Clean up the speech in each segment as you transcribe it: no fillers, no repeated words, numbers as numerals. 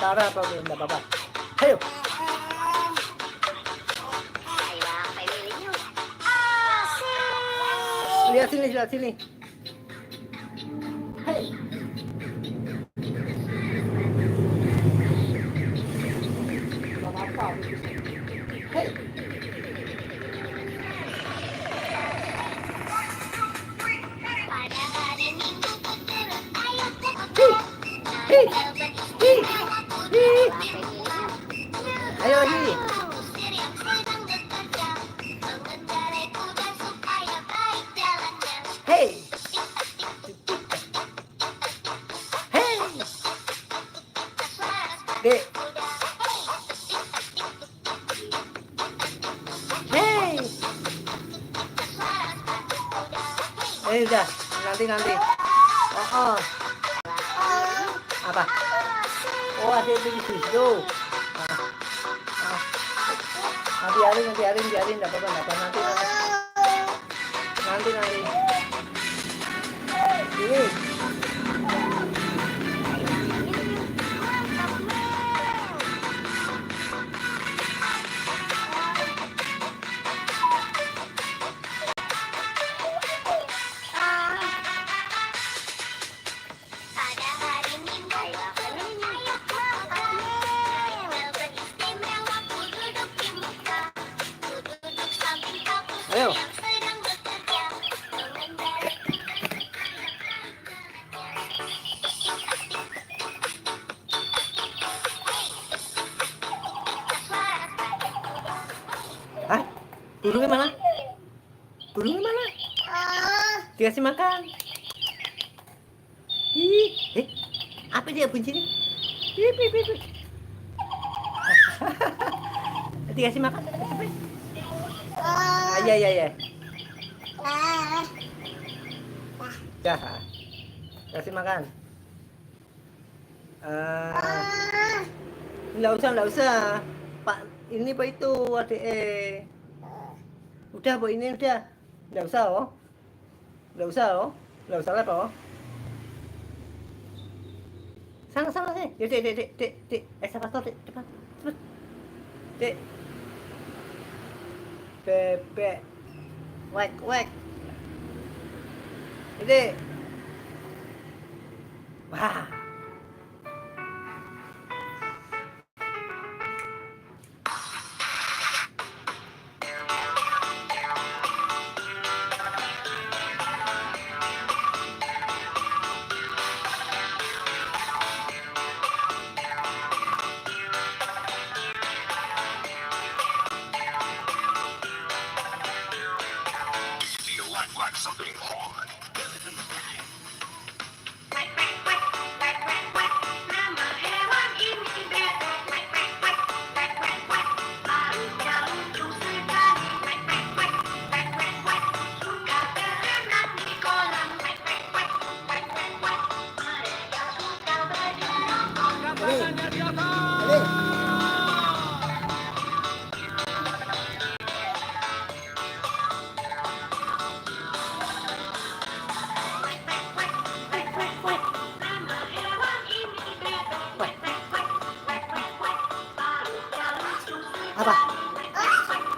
Tara apa enggak apa-apa. Ayo. Lihat sini, lihat sini. Hey. Hey. Ayo lagi. Hey. Hey. Dek. Hey. Udah, nanti. Oh. Apa? Oh, ada di situ. Biarin, enggak apa-apa, nanti. Ini. Ayo. Hah? Burungnya mana? Dikasih makan. Apa dia bunyi ini? Dikasih makan. Iya. Ya. Kasih makan. Enggak usah. Pak, ini Pak itu adik. Udah Bu, ini udah. Enggak usah loh. Enggak usah lah, Pak. Sana sih. Ya, Dek. Eskavator, Dek. Cepat. Dek. Bebek. Wek. Ini. Wah. Something hard. Nama hewan ini bebek. Barunya lucu sekali. Suka berenang di kolam. Mereka suka bergerak.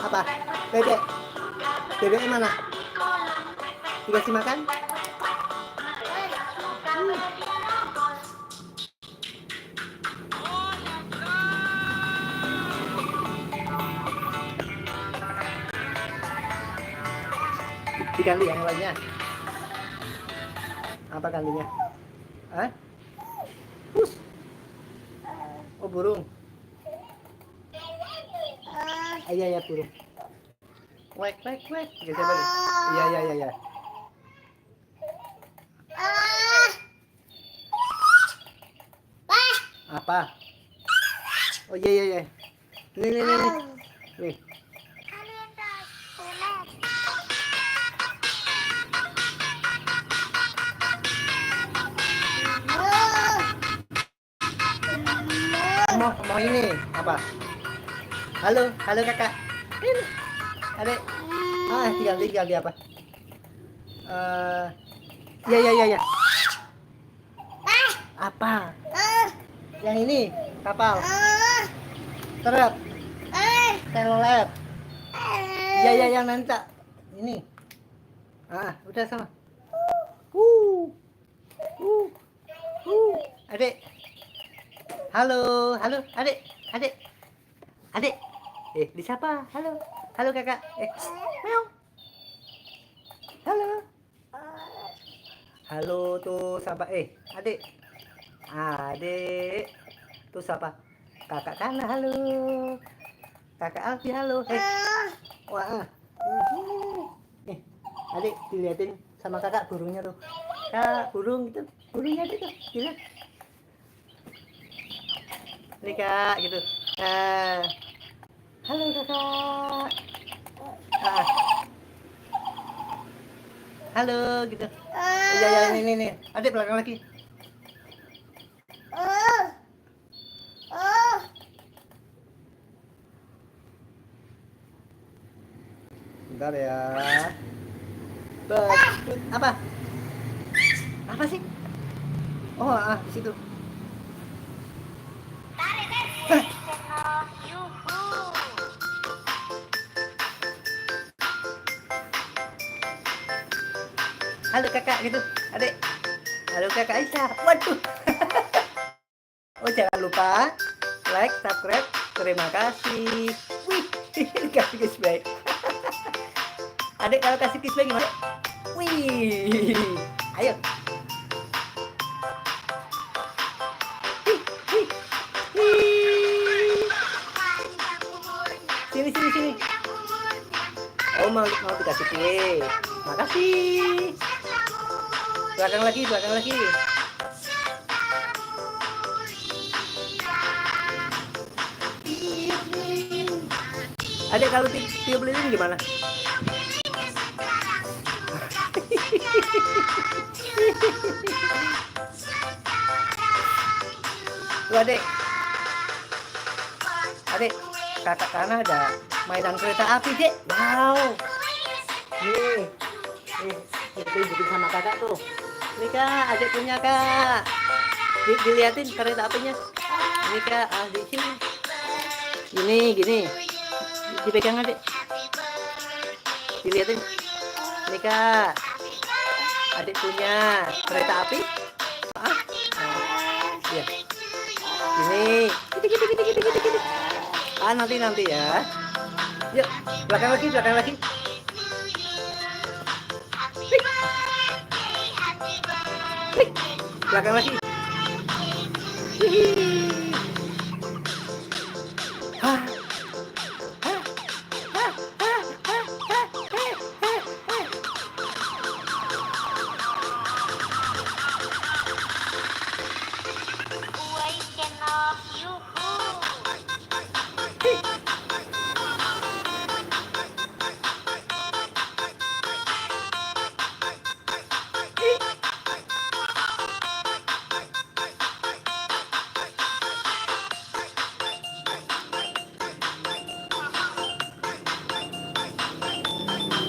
Apa? Bebeknya mana? Dikasih makan? Diganti yang lainnya. Apa gantinya? Hah? Oh, burung. Iya burung. Wek. Gitu balik. Iya. Apa? Oh iya. Nih. Mau ini apa? Halo kakak. Ini. Adek. Tinggal di apa? Iya. Apa? Yang ini. Kapal. Terap. Telolet. Iya iya yang nanti tak. Ini. Udah sama. Uh. Uh. Adik. Halo, adik. Adik. Adik. Disapa. Halo. Halo kakak. Meow. Halo. Halo tuh sapa. Adik. Adik. Tuh sapa. Kakak Kana halo. Kakak Alfi halo. Wah. Adik dilihatin sama kakak burungnya tuh. Kak, burung gitu. Burungnya gitu. Dilihat. Ini kak gitu. Halo kakak. Halo gitu. Iya ini. Adik belakang lagi. Bentar ya. Apa? Apa sih? Oh, di situ. Halo kakak gitu, adik. Halo kakak Aisyah. Waduh. Oh jangan lupa like, subscribe. Terima kasih. Wih, kasih kiss baik. Adik kalau kasih kiss baik gimana? Wih, ayo. Sini. Oh mau dikasih kue. Makasih. Belakang lagi. Adik kalau tiup lilin gimana? Tuh adik, kakak Kana ada mainan kereta api dek. Wow. Nih, itu sama kakak tuh. Ini kak, adik punya kak. Dilihatin kereta apinya. Ini kak, di sini. Gini. Dipegang adik. Dilihatin. Ini kak, adik punya kereta api. Iya. Gini. Gini. Nanti ya. Yuk, belakang lagi. Belakang lagi.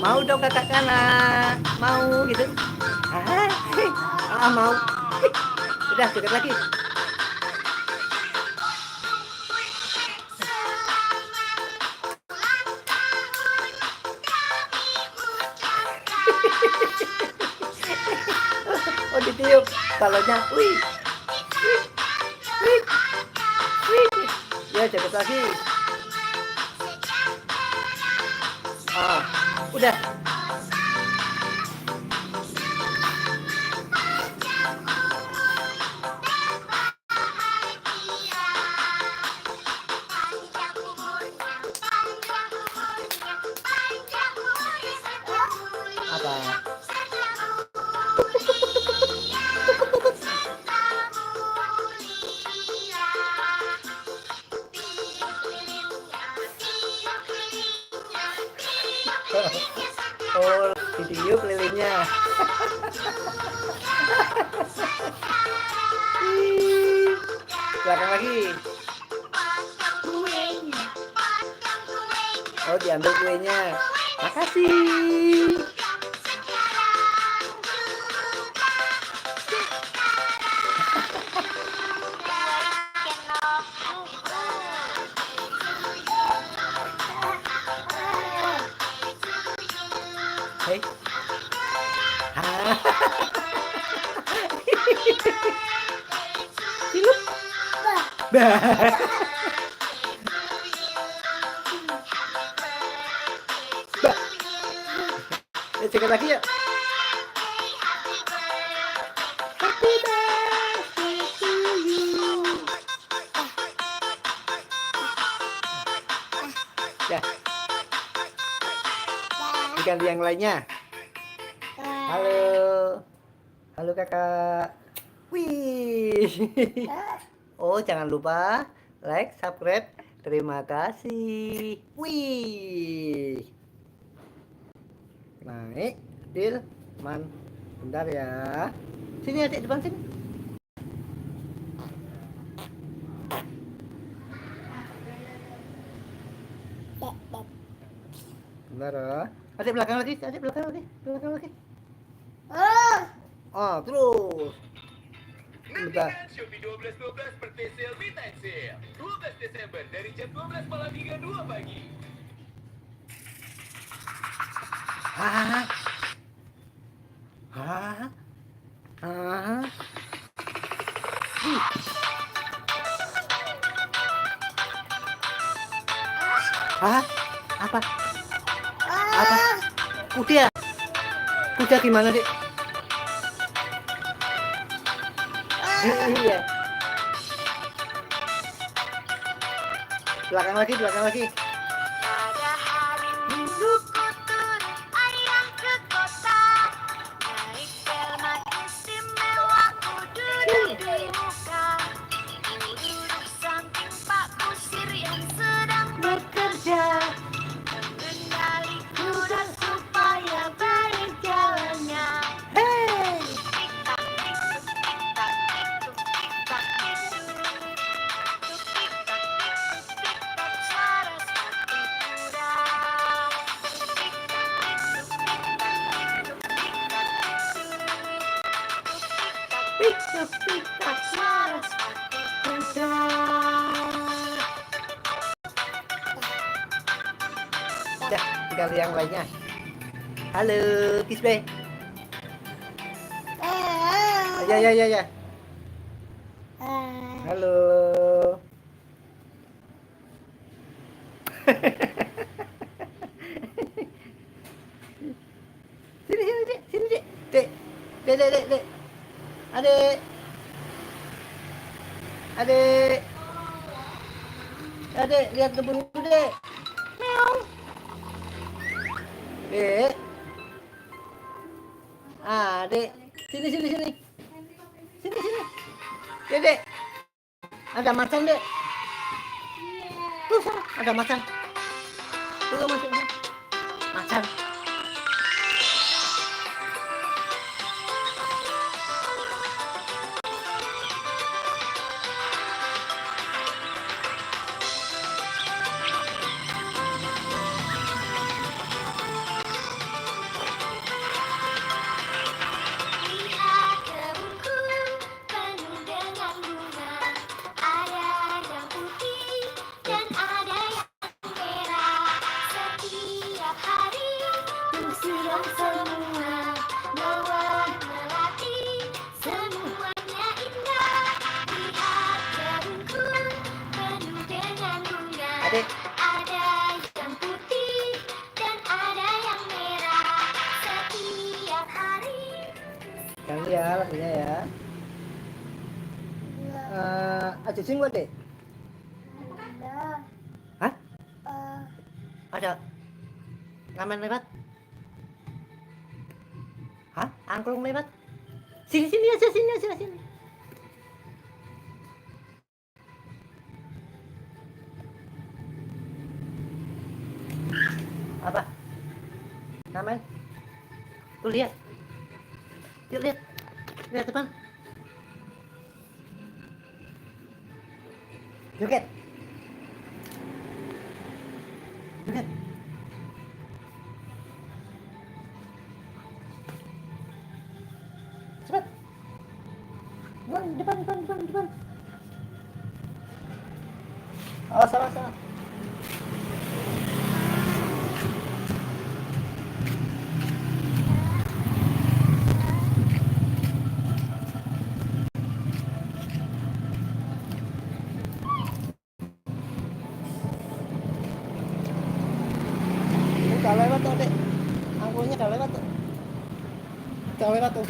Mau dong kakak Kana, mau gitu. Mau. Udah dekat lagi. Oh ditiup balonnya. Wih. Ya dekat lagi. Udah. Apa? Oh, ditiup lilinnya. Belakang lagi. Oh, diambil kuenya. Makasih. Hei. Ah. Silup. Bah. Bah. Sekali lagi ya. Happy birthday to you. Ya. Diganti yang lainnya. Halo. Halo kakak. Wih. Oh jangan lupa like, subscribe. Terima kasih. Wih. Naik, Dil, Man. Bentar ya. Sini adik depan sini. Bentar ya. Adik belakang lagi, belakang lagi. Oh, terus. Bentar. Shopee 12.12 Birthday Sale Midnight Sale 12 Desember dari jam 12 malam hingga 2 pagi. Hah? Hah? Hah? Hah? Apa? Apa? Kuda? Kuda gimana, Dik? Iya. Belakang lagi. Pada hari mingguku turun ayam ke kota. Naik delman istimewa ku duduk di muka. Ku duduk samping Pak Kusir yang sedang bekerja. Kendali kuda supaya baik jalannya. Hey! Tik-tak, tik-tuk, tik-tak, tik-tuk, tik-tak, tik-tuk. Tik-tak, tik-tuk, tik-tak, suara seperti kuda. Tik-tak, tik-tuk, tik-tak, tik-tuk, tik-tak, tik-tuk. Tik-tuk, tik-tak, Suara seperti kuda. Dah, tinggal yang lainnya. Halo, Kisbe. Ya. Halo. Sini, Dek. Dek. Adek. Adek, lihat kebun dulu, Dek. Meong. Dek. Dek. Sini. Sini. Dek. Ada macan, Dek. Tuh, sana. Ada macan. Tuh, macan. Lihat kebunku penuh dengan bunga. Ada yang putih dan ada yang merah. Setiap hari ku siram semua, mewarna-melati, semuanya indah. Lihat kebunku penuh dengan bunga. Adek. Ada yang putih dan ada yang merah. Setiap hari Ganti ya lagunya ya. Ada single, Dek. Hah? Ada ngamen lewat? Hah? Angklung lewat? Sini aja. Apa? Ngamen? Tuh lihat. Yuk lihat. Lihat depan. Joget. Cepat. Depan. Oh, salah. Jangan lewat tuh.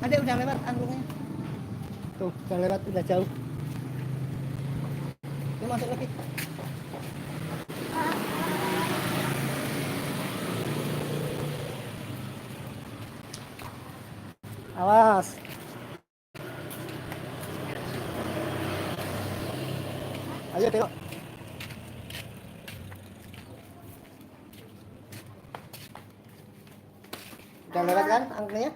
Adek udah lewat anggungnya. Tuh, udah lewat, udah jauh. Ini masuk lagi. Awas. Ayo tengok. Udah lewat kan anggungnya?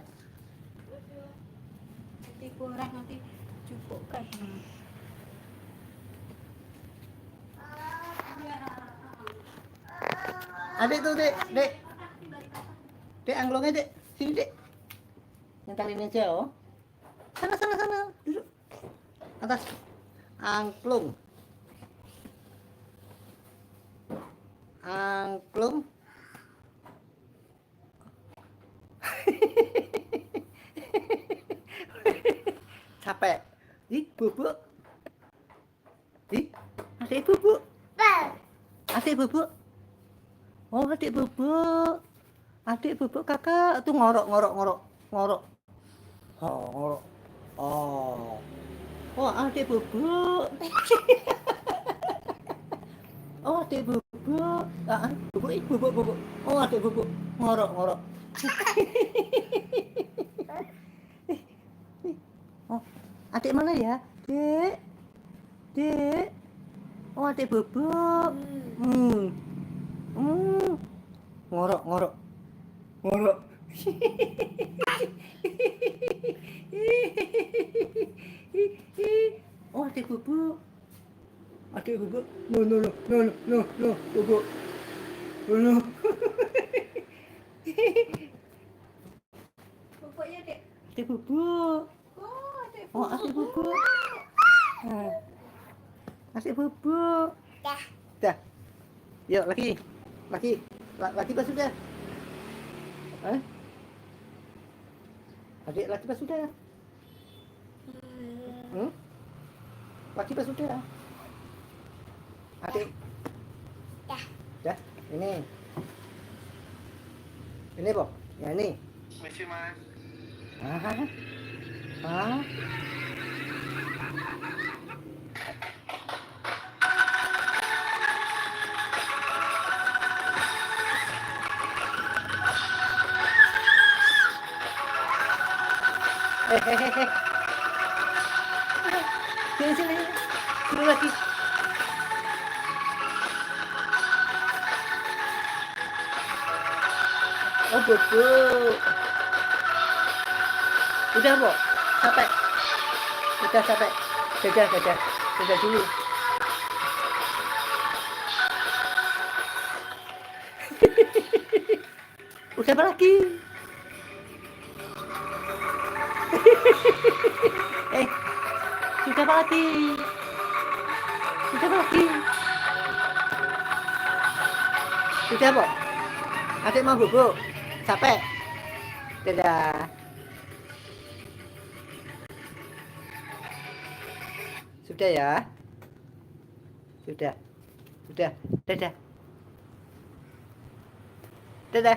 Nanti kurang, nanti cukup kan. Adek tuh, dek. Dek anglongnya, dek. Sini, dek. Nyentalin aja, oh. Sana. Duduk. Atas. Angklung. Capek. Ih, bubuk. Ih, adik bubuk. Adik bubuk. Oh, adik bubuk. Adik bubuk kakak tuh ngorok. Oh, ngorok. Oh, adik bubuk. Oh, adik bubuk. Bubuk. Oh, adik bubuk. Ngorok. Oh, adik mana ya? Dek. Oh, adik bubuk. Ngorok. Oh, adik bubuk. No, bubuk. No. Pokoknya dek. Adik bubuk. Oh, dek. Oh, adik bubuk. Adik bubuk. Dah. Yuk, lagi pas sudah. Adik lagi pas sudah. Lagi pas sudah. Adik. Dah. Ini, Bob. Ya ini. Misi, Mas. Sini lagi. Oh, bubuk. Udah, Bo. Capek. Dadah dulu. Udah apa lagi? Sudah apa lagi? Sudah, Bo. Adik mau bubuk. Capek. Dadah. Sudah ya. Sudah. Dadah.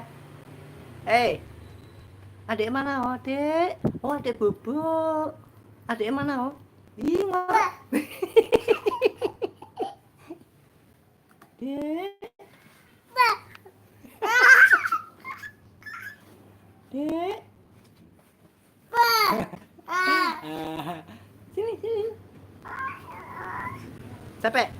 Adik mana, oh, Dek? Oh, adik bubuk. Adik mana, oh? Ih, ngorok. Dek. Dek. Sini. Capek.